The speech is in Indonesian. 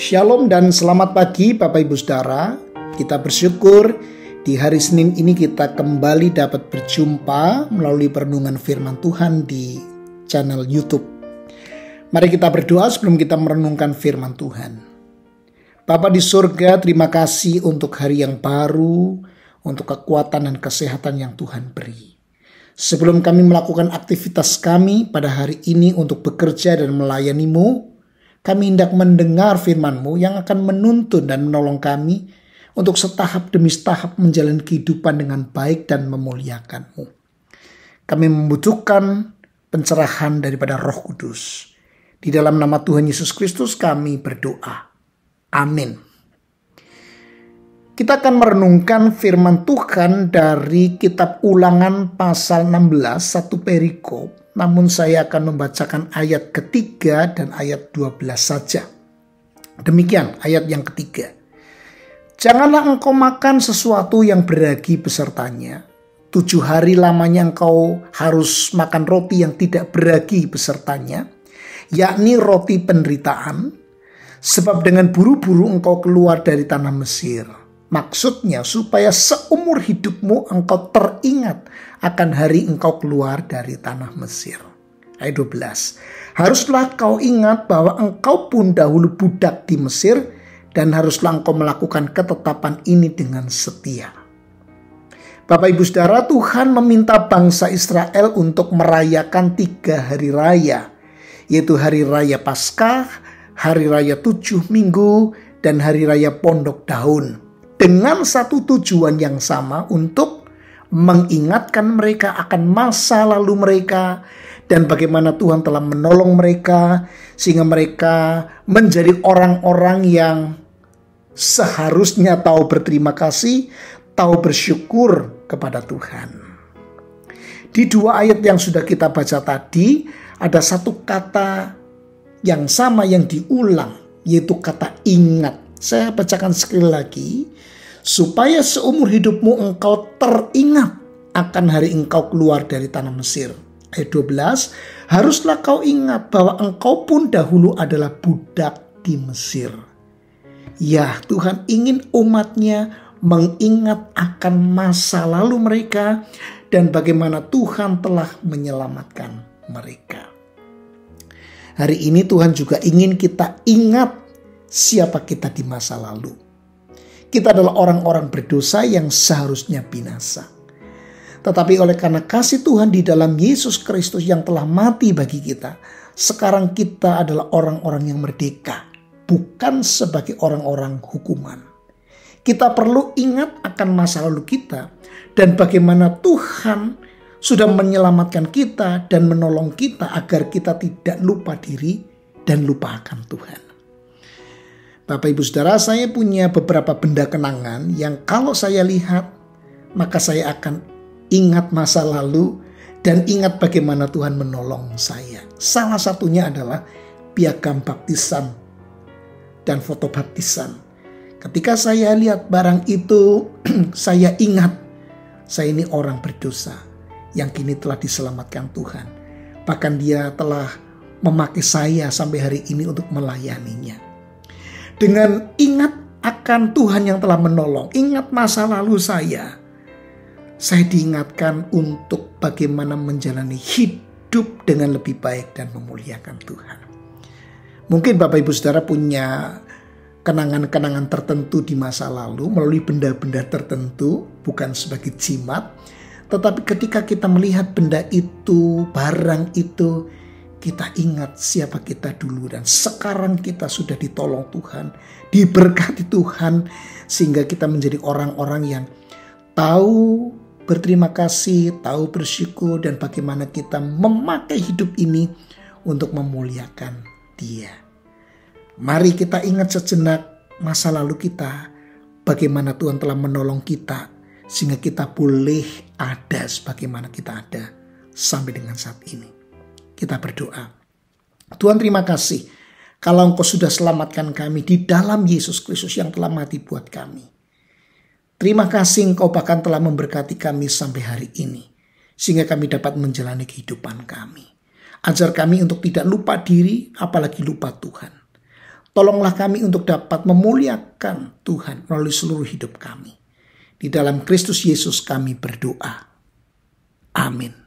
Shalom dan selamat pagi Bapak Ibu Saudara. Kita bersyukur di hari Senin ini kita kembali dapat berjumpa melalui perenungan firman Tuhan di channel YouTube. Mari kita berdoa sebelum kita merenungkan firman Tuhan. Bapa di surga, terima kasih untuk hari yang baru, untuk kekuatan dan kesehatan yang Tuhan beri. Sebelum kami melakukan aktivitas kami pada hari ini untuk bekerja dan melayani-Mu, kami hendak mendengar firman-Mu yang akan menuntun dan menolong kami untuk setahap demi setahap menjalani kehidupan dengan baik dan memuliakan-Mu. Kami membutuhkan pencerahan daripada Roh Kudus. Di dalam nama Tuhan Yesus Kristus kami berdoa. Amin. Kita akan merenungkan firman Tuhan dari kitab Ulangan pasal 16, satu perikop. Namun saya akan membacakan ayat ketiga dan ayat 12 saja. Demikian ayat yang ketiga. Janganlah engkau makan sesuatu yang beragi besertanya. 7 hari lamanya engkau harus makan roti yang tidak beragi besertanya, yakni roti penderitaan. Sebab dengan buru-buru engkau keluar dari tanah Mesir. Maksudnya supaya seumur hidupmu engkau teringat akan hari engkau keluar dari tanah Mesir. Ayat 12. Haruslah kau ingat bahwa engkau pun dahulu budak di Mesir dan haruslah engkau melakukan ketetapan ini dengan setia. Bapak Ibu Saudara, Tuhan meminta bangsa Israel untuk merayakan 3 hari raya, yaitu hari raya Paskah, hari raya 7 minggu, dan hari raya Pondok Daun. Dengan satu tujuan yang sama untuk mengingatkan mereka akan masa lalu mereka dan bagaimana Tuhan telah menolong mereka sehingga mereka menjadi orang-orang yang seharusnya tahu berterima kasih, tahu bersyukur kepada Tuhan. Di 2 ayat yang sudah kita baca tadi ada satu kata yang sama yang diulang, yaitu kata ingat. Saya bacakan sekali lagi. Supaya seumur hidupmu engkau teringat akan hari engkau keluar dari tanah Mesir. Ayat 12, haruslah kau ingat bahwa engkau pun dahulu adalah budak di Mesir. Ya, Tuhan ingin umatnya mengingat akan masa lalu mereka dan bagaimana Tuhan telah menyelamatkan mereka. Hari ini Tuhan juga ingin kita ingat siapa kita di masa lalu. Kita adalah orang-orang berdosa yang seharusnya binasa. Tetapi oleh karena kasih Tuhan di dalam Yesus Kristus yang telah mati bagi kita, sekarang kita adalah orang-orang yang merdeka, bukan sebagai orang-orang hukuman. Kita perlu ingat akan masa lalu kita dan bagaimana Tuhan sudah menyelamatkan kita dan menolong kita agar kita tidak lupa diri dan lupa akan Tuhan. Bapak Ibu Saudara, saya punya beberapa benda kenangan yang kalau saya lihat, maka saya akan ingat masa lalu dan ingat bagaimana Tuhan menolong saya. Salah satunya adalah piagam baptisan dan foto baptisan. Ketika saya lihat barang itu, saya ingat saya ini orang berdosa yang kini telah diselamatkan Tuhan. Bahkan Dia telah memakai saya sampai hari ini untuk melayaninya. Dengan ingat akan Tuhan yang telah menolong, ingat masa lalu saya diingatkan untuk bagaimana menjalani hidup dengan lebih baik dan memuliakan Tuhan. Mungkin Bapak Ibu Saudara punya kenangan-kenangan tertentu di masa lalu melalui benda-benda tertentu, bukan sebagai jimat, tetapi ketika kita melihat benda itu, barang itu, kita ingat siapa kita dulu dan sekarang kita sudah ditolong Tuhan, diberkati Tuhan sehingga kita menjadi orang-orang yang tahu berterima kasih, tahu bersyukur dan bagaimana kita memakai hidup ini untuk memuliakan Dia. Mari kita ingat sejenak masa lalu kita, bagaimana Tuhan telah menolong kita sehingga kita boleh ada sebagaimana kita ada sampai dengan saat ini. Kita berdoa. Tuhan, terima kasih kalau Engkau sudah selamatkan kami di dalam Yesus Kristus yang telah mati buat kami. Terima kasih Engkau bahkan telah memberkati kami sampai hari ini, sehingga kami dapat menjalani kehidupan kami. Ajar kami untuk tidak lupa diri, apalagi lupa Tuhan. Tolonglah kami untuk dapat memuliakan Tuhan melalui seluruh hidup kami. Di dalam Kristus Yesus kami berdoa. Amin.